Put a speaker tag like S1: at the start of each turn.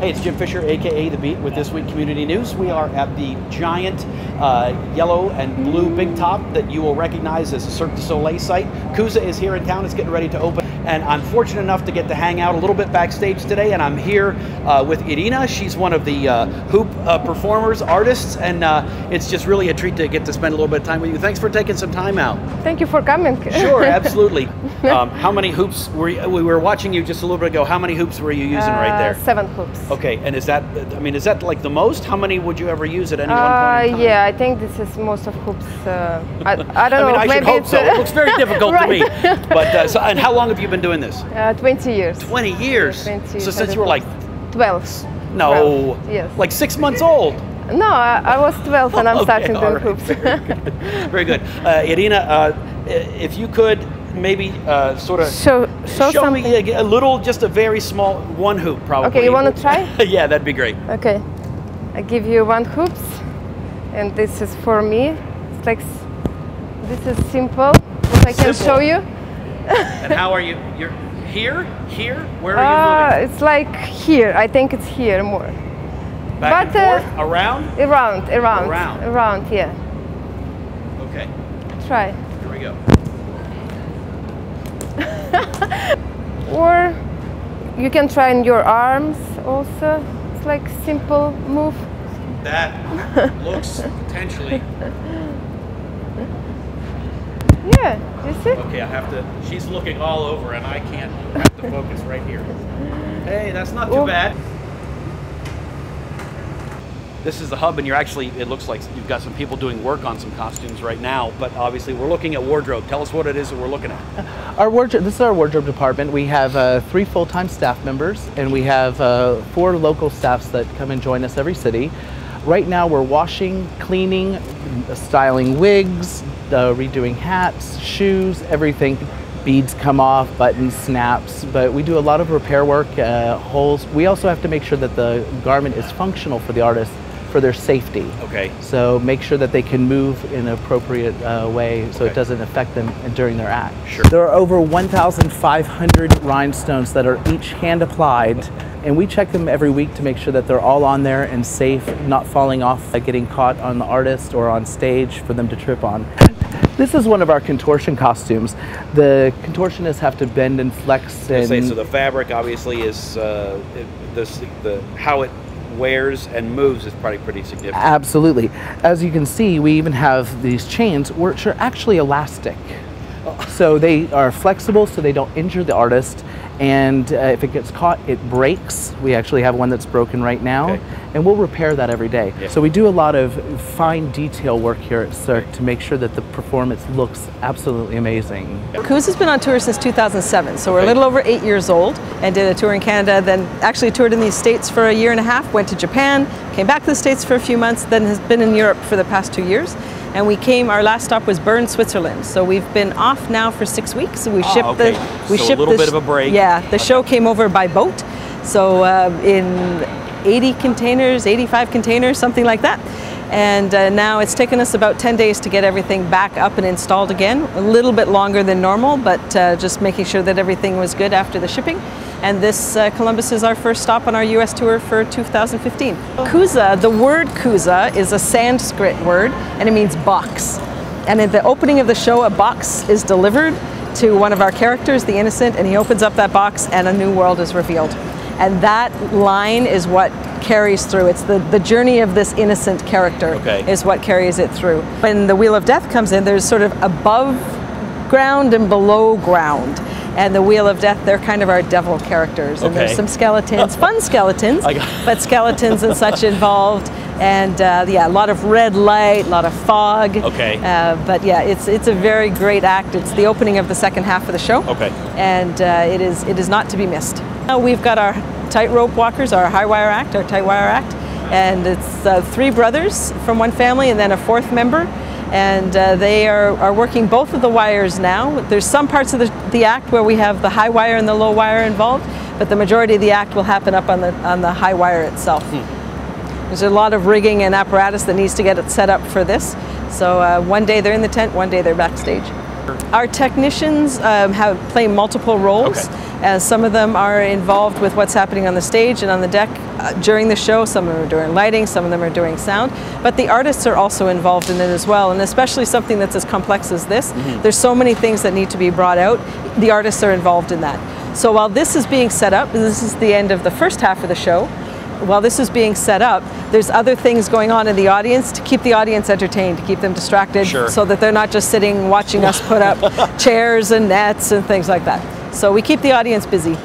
S1: Hey, it's Jim Fisher, aka The Beat, with This Week Community News. We are at the giant yellow and blue big top that you will recognize as a Cirque du Soleil site. Kooza is here in town. It's getting ready to open. And I'm fortunate enough to get to hang out a little bit backstage today, and I'm here with Irina. She's one of the hoop performers, artists, and it's just really a treat to get to spend a little bit of time with you. Thanks for taking some time out.
S2: Thank you for coming.
S1: Sure, absolutely. How many hoops were you, we were watching you just a little bit ago. How many hoops were you using right there?
S2: 7 hoops.
S1: Okay, and is that, I mean, is that like the most? How many would you ever use at any one point in time?
S2: Yeah, I think this is most of hoops. I don't know.
S1: I should hope so. It looks very difficult to me. But so, and how long have you been doing this?
S2: 20 years.
S1: 20 years?
S2: 20
S1: so since you were like
S2: 12.
S1: No.
S2: 12, yes.
S1: Like 6 months old?
S2: No, I was 12 and I'm starting doing hoops.
S1: Very good. Irina, if you could maybe sort of show me a little, just a very small, one hoop probably.
S2: Okay, you want to try?
S1: Yeah, that'd be great.
S2: Okay. I give you 1 hoops and this is for me. It's like, this is simple, what I can show you.
S1: And how are you? You're here? Here? Where are you moving?
S2: It's like here. I think it's here more.
S1: Back and forth? Around?
S2: Around, yeah.
S1: Okay.
S2: Try.
S1: Here we go.
S2: Or you can try in your arms also. It's like simple move.
S1: That looks potentially.
S2: Yeah, you see?
S1: Okay, I have to, she's looking all over and I can't, I have to focus right here. Hey, that's not too bad. This is the hub and you're actually, it looks like you've got some people doing work on some costumes right now, but obviously we're looking at wardrobe. Tell us what it is that we're looking at.
S3: Our wardrobe, this is our wardrobe department. We have 3 full-time staff members and we have 4 local staffs that come and join us every city. Right now we're washing, cleaning, styling wigs, redoing hats, shoes, everything. Beads come off, buttons, snaps, but we do a lot of repair work, holes. We also have to make sure that the garment is functional for the artist for their safety.
S1: Okay.
S3: So make sure that they can move in an appropriate way so it doesn't affect them during their act.
S1: Sure.
S3: There are over 1,500 rhinestones that are each hand applied, and we check them every week to make sure that they're all on there and safe, not falling off, getting caught on the artist or on stage for them to trip on. This is one of our contortion costumes. The contortionists have to bend and flex. And
S1: so the fabric obviously is, how it wears and moves is probably pretty significant.
S3: Absolutely. As you can see, we even have these chains which are actually elastic. So they are flexible so they don't injure the artist, and if it gets caught, it breaks. We actually have one that's broken right now, and we'll repair that every day. Yeah. So we do a lot of fine detail work here at Cirque to make sure that the performance looks absolutely amazing.
S4: Kooza's been on tour since 2007, so we're a little over 8 years old, and did a tour in Canada, then actually toured in the States for 1.5 years, went to Japan, came back to the States for a few months, then has been in Europe for the past 2 years. And we came, our last stop was Bern, Switzerland. So we've been off now for 6 weeks. We shipped a little
S1: bit of a break.
S4: Yeah, the show came over by boat. So in 80 containers, 85 containers, something like that. And now it's taken us about 10 days to get everything back up and installed again. A little bit longer than normal, but just making sure that everything was good after the shipping. And this Columbus is our first stop on our US tour for 2015. Kooza, the word Kooza is a Sanskrit word and it means box. And at the opening of the show, a box is delivered to one of our characters, the innocent, and he opens up that box and a new world is revealed. And that line is what carries through. It's the journey of this innocent character is what carries it through. When the Wheel of Death comes in, there's sort of above ground and below ground. And the Wheel of Death, they're kind of our devil characters. And there's some skeletons, fun skeletons, but skeletons and such involved. And yeah, a lot of red light, a lot of fog. But yeah, it's a very great act. It's the opening of the second half of the show. And it is not to be missed. Now we've got our tightrope walkers, our high wire act, our tight wire act. And it's 3 brothers from one family and then a 4th member. And they are working both of the wires now. There's some parts of the act where we have the high wire and the low wire involved, but the majority of the act will happen up on the high wire itself. There's a lot of rigging and apparatus that needs to get it set up for this. So one day they're in the tent, one day they're backstage. Our technicians play multiple roles. Some of them are involved with what's happening on the stage and on the deck. during the show, some of them are doing lighting, some of them are doing sound, but the artists are also involved in it as well, and especially something that's as complex as this, there's so many things that need to be brought out, the artists are involved in that. So while this is being set up, this is the end of the first half of the show, while this is being set up, there's other things going on in the audience to keep the audience entertained, to keep them distracted, so that they're not just sitting watching us put up chairs and nets and things like that. So we keep the audience busy.